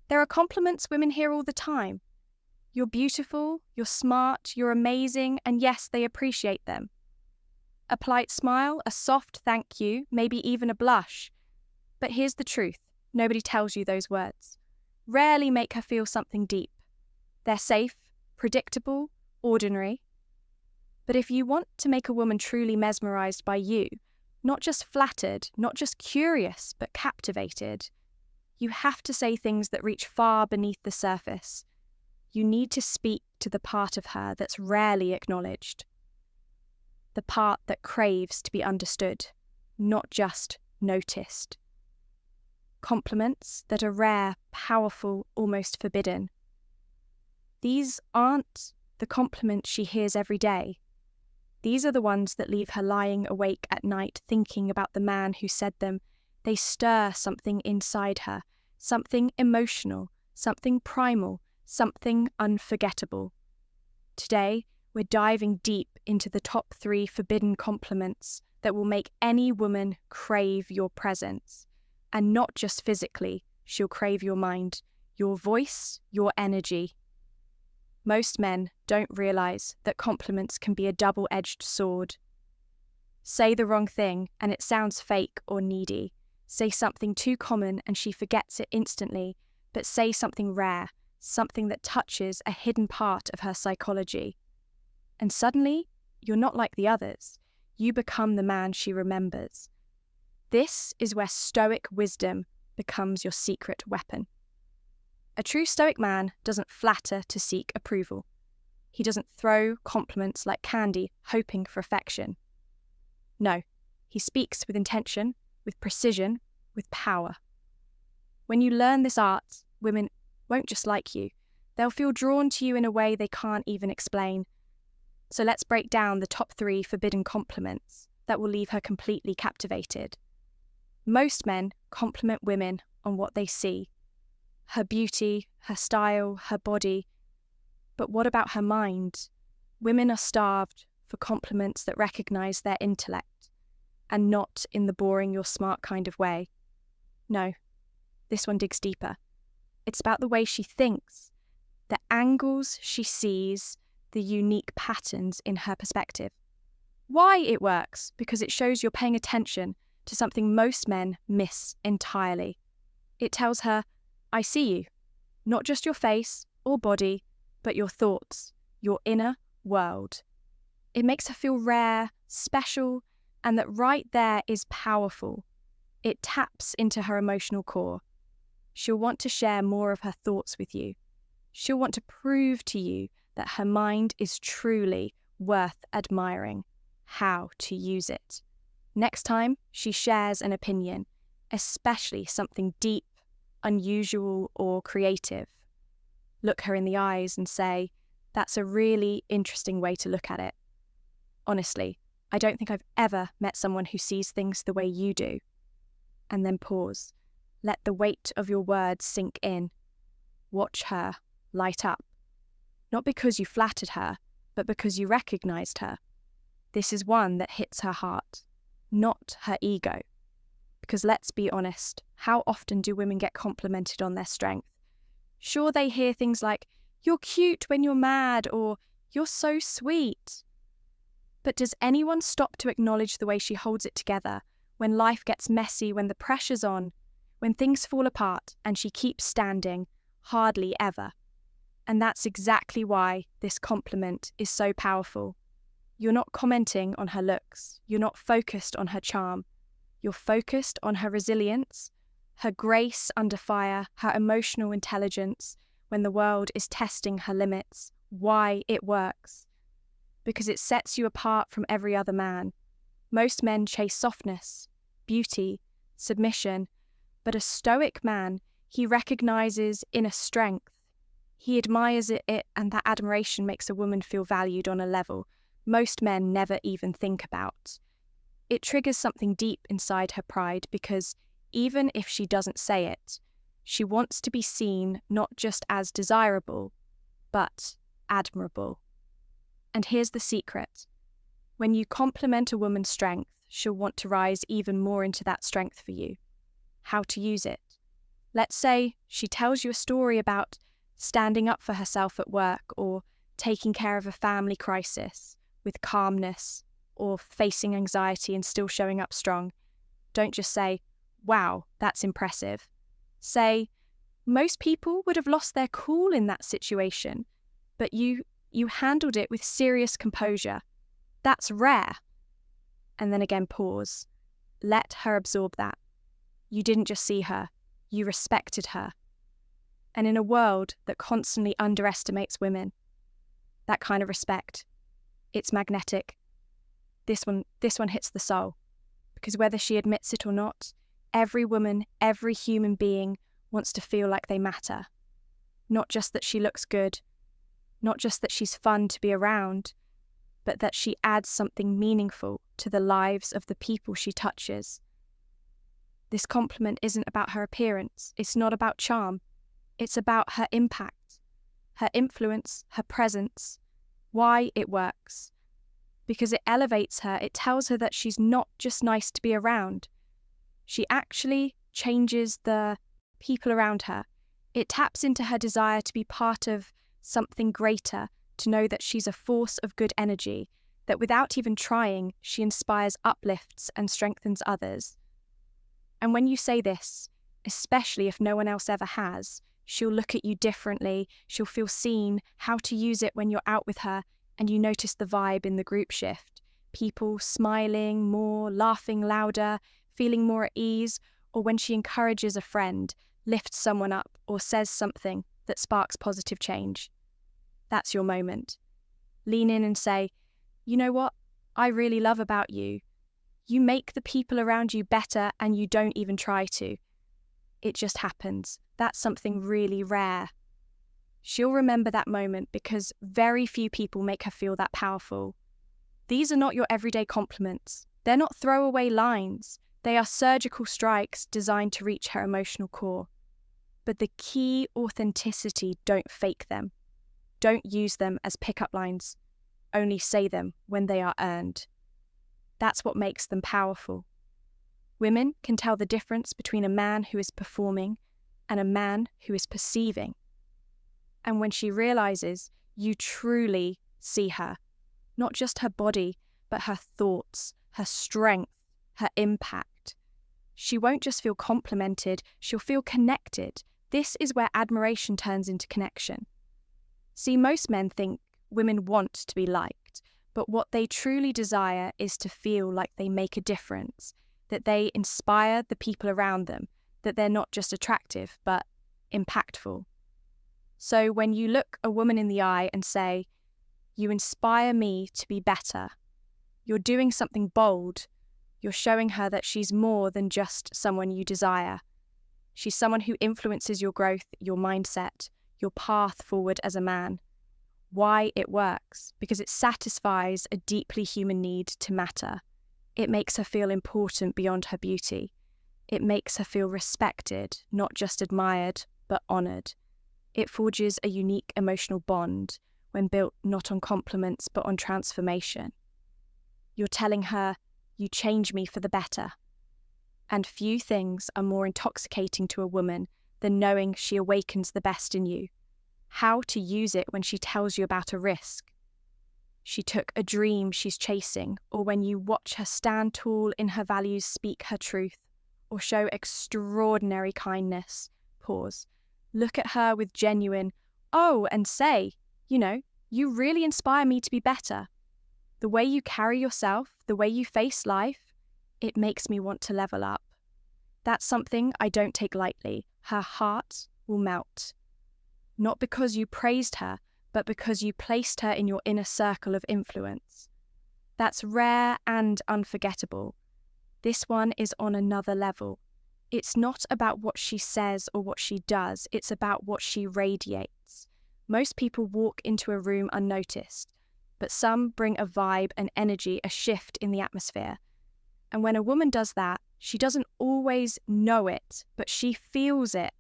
There are compliments women hear all the time. You're beautiful, you're smart, you're amazing, and yes, they appreciate them. A polite smile, a soft thank you, maybe even a blush. But here's the truth, nobody tells you those words. Rarely make her feel something deep. They're safe, predictable, ordinary. But if you want to make a woman truly mesmerized by you, not just flattered, not just curious, but captivated, you have to say things that reach far beneath the surface. You need to speak to the part of her that's rarely acknowledged. The part that craves to be understood, not just noticed. Compliments that are rare, powerful, almost forbidden. These aren't the compliments she hears every day. These are the ones that leave her lying awake at night thinking about the man who said them. They stir something inside her, something emotional, something primal, something unforgettable. Today, we're diving deep into the top 3 forbidden compliments that will make any woman crave your presence. And not just physically, she'll crave your mind, your voice, your energy. Most men don't realize that compliments can be a double-edged sword. Say the wrong thing and it sounds fake or needy. Say something too common and she forgets it instantly, but say something rare, something that touches a hidden part of her psychology. And suddenly, you're not like the others. You become the man she remembers. This is where Stoic wisdom becomes your secret weapon. A true Stoic man doesn't flatter to seek approval. He doesn't throw compliments like candy, hoping for affection. No, he speaks with intention, with precision, with power. When you learn this art, women won't just like you. They'll feel drawn to you in a way they can't even explain. So let's break down the top 3 forbidden compliments that will leave her completely captivated. Most men compliment women on what they see. Her beauty, her style, her body. But what about her mind? Women are starved for compliments that recognize their intellect, and not in the boring you're smart kind of way. No, this one digs deeper. It's about the way she thinks, the angles she sees, the unique patterns in her perspective. Why it works? Because it shows you're paying attention to something most men miss entirely. It tells her, I see you, not just your face or body, but your thoughts, your inner world. It makes her feel rare, special, and that right there is powerful. It taps into her emotional core. She'll want to share more of her thoughts with you. She'll want to prove to you that her mind is truly worth admiring. How to use it. Next time she shares an opinion, especially something deep, unusual, or creative, look her in the eyes and say, that's a really interesting way to look at it. Honestly, I don't think I've ever met someone who sees things the way you do. And then pause. Let the weight of your words sink in. Watch her light up. Not because you flattered her, but because you recognized her. This is one that hits her heart, not her ego. Because let's be honest, how often do women get complimented on their strength? Sure, they hear things like, you're cute when you're mad, or you're so sweet. But does anyone stop to acknowledge the way she holds it together when life gets messy, when the pressure's on, when things fall apart and she keeps standing? Hardly ever. And that's exactly why this compliment is so powerful. You're not commenting on her looks. You're not focused on her charm. You're focused on her resilience, her grace under fire, her emotional intelligence when the world is testing her limits, why it works. Because it sets you apart from every other man. Most men chase softness, beauty, submission, but a Stoic man, he recognizes inner strength. He admires it, and that admiration makes a woman feel valued on a level most men never even think about. It triggers something deep inside her pride because even if she doesn't say it, she wants to be seen not just as desirable, but admirable. And here's the secret. When you compliment a woman's strength, she'll want to rise even more into that strength for you. How to use it. Let's say she tells you a story about standing up for herself at work or taking care of a family crisis with calmness or facing anxiety and still showing up strong. Don't just say, "Wow, that's impressive." Say, "Most people would have lost their cool in that situation, but you handled it with serious composure. That's rare." And then again, pause. Let her absorb that. You didn't just see her, you respected her. And in a world that constantly underestimates women, that kind of respect, it's magnetic. This one hits the soul. Because whether she admits it or not, every woman, every human being wants to feel like they matter. Not just that she looks good, not just that she's fun to be around, but that she adds something meaningful to the lives of the people she touches. This compliment isn't about her appearance, it's not about charm, it's about her impact, her influence, her presence, why it works. Because it elevates her, it tells her that she's not just nice to be around. She actually changes the people around her. It taps into her desire to be part of something greater, to know that she's a force of good energy, that without even trying, she inspires, uplifts, and strengthens others. And when you say this, especially if no one else ever has, she'll look at you differently, she'll feel seen, how to use it when you're out with her, and you notice the vibe in the group shift. People smiling more, laughing louder, feeling more at ease, or when she encourages a friend, lifts someone up, or says something that sparks positive change. That's your moment. Lean in and say, "You know what I really love about you? You make the people around you better and you don't even try to. It just happens. That's something really rare." She'll remember that moment because very few people make her feel that powerful. These are not your everyday compliments. They're not throwaway lines. They are surgical strikes designed to reach her emotional core. But the key authenticity, don't fake them. Don't use them as pickup lines. Only say them when they are earned. That's what makes them powerful. Women can tell the difference between a man who is performing and a man who is perceiving. And when she realizes you truly see her, not just her body, but her thoughts, her strength, her impact, she won't just feel complimented, she'll feel connected. This is where admiration turns into connection. See, most men think women want to be liked, but what they truly desire is to feel like they make a difference, that they inspire the people around them, that they're not just attractive, but impactful. So when you look a woman in the eye and say, "You inspire me to be better," you're doing something bold. You're showing her that she's more than just someone you desire. She's someone who influences your growth, your mindset, your path forward as a man. Why it works? Because it satisfies a deeply human need to matter. It makes her feel important beyond her beauty. It makes her feel respected, not just admired, but honoured. It forges a unique emotional bond when built not on compliments, but on transformation. You're telling her, "You change me for the better." And few things are more intoxicating to a woman than knowing she awakens the best in you. How to use it when she tells you about a risk. She took a dream she's chasing, or when you watch her stand tall in her values, speak her truth, or show extraordinary kindness. Pause. Look at her with genuine, "Oh," and say, "You really inspire me to be better. The way you carry yourself, the way you face life, it makes me want to level up." That's something I don't take lightly. Her heart will melt. Not because you praised her, but because you placed her in your inner circle of influence. That's rare and unforgettable. This one is on another level. It's not about what she says or what she does, it's about what she radiates. Most people walk into a room unnoticed, but some bring a vibe, an energy, a shift in the atmosphere. And when a woman does that, she doesn't always know it, but she feels it.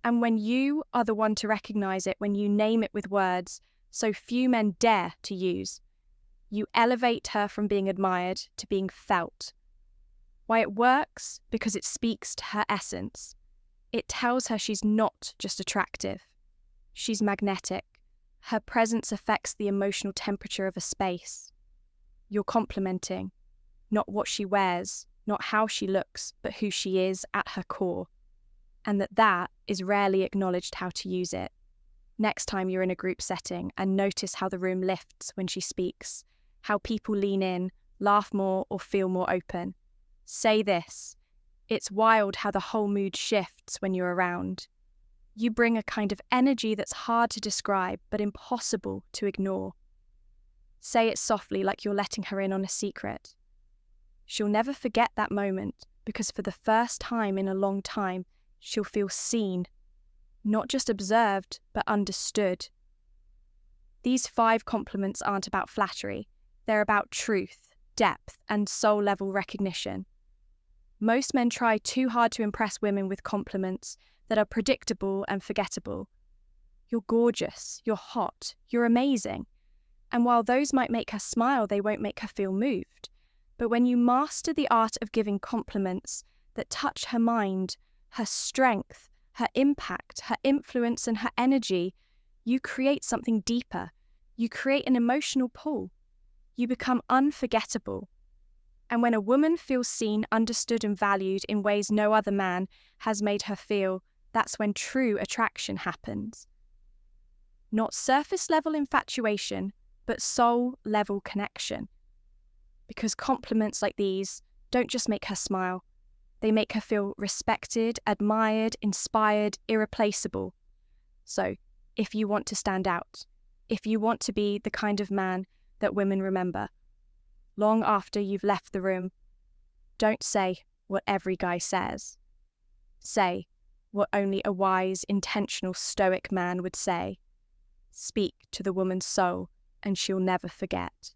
And when you are the one to recognize it, when you name it with words so few men dare to use, you elevate her from being admired to being felt. Why it works? Because it speaks to her essence. It tells her she's not just attractive. She's magnetic. Her presence affects the emotional temperature of a space. You're complimenting, not what she wears, not how she looks, but who she is at her core. And that is rarely acknowledged how to use it. Next time you're in a group setting, and notice how the room lifts when she speaks, how people lean in, laugh more, or feel more open. Say this: "It's wild how the whole mood shifts when you're around. You bring a kind of energy that's hard to describe, but impossible to ignore." Say it softly, like you're letting her in on a secret. She'll never forget that moment, because for the first time in a long time, she'll feel seen, not just observed, but understood. These 5 compliments aren't about flattery. They're about truth, depth, and soul-level recognition. Most men try too hard to impress women with compliments that are predictable and forgettable. You're gorgeous, you're hot, you're amazing. And while those might make her smile, they won't make her feel moved. But when you master the art of giving compliments that touch her mind, her strength, her impact, her influence, and her energy, you create something deeper. You create an emotional pull. You become unforgettable. And when a woman feels seen, understood, and valued in ways no other man has made her feel, that's when true attraction happens. Not surface-level infatuation, but soul-level connection. Because compliments like these don't just make her smile. They make her feel respected, admired, inspired, irreplaceable. So, if you want to stand out, if you want to be the kind of man that women remember, long after you've left the room, don't say what every guy says. Say what only a wise, intentional Stoic man would say. Speak to the woman's soul, and she'll never forget.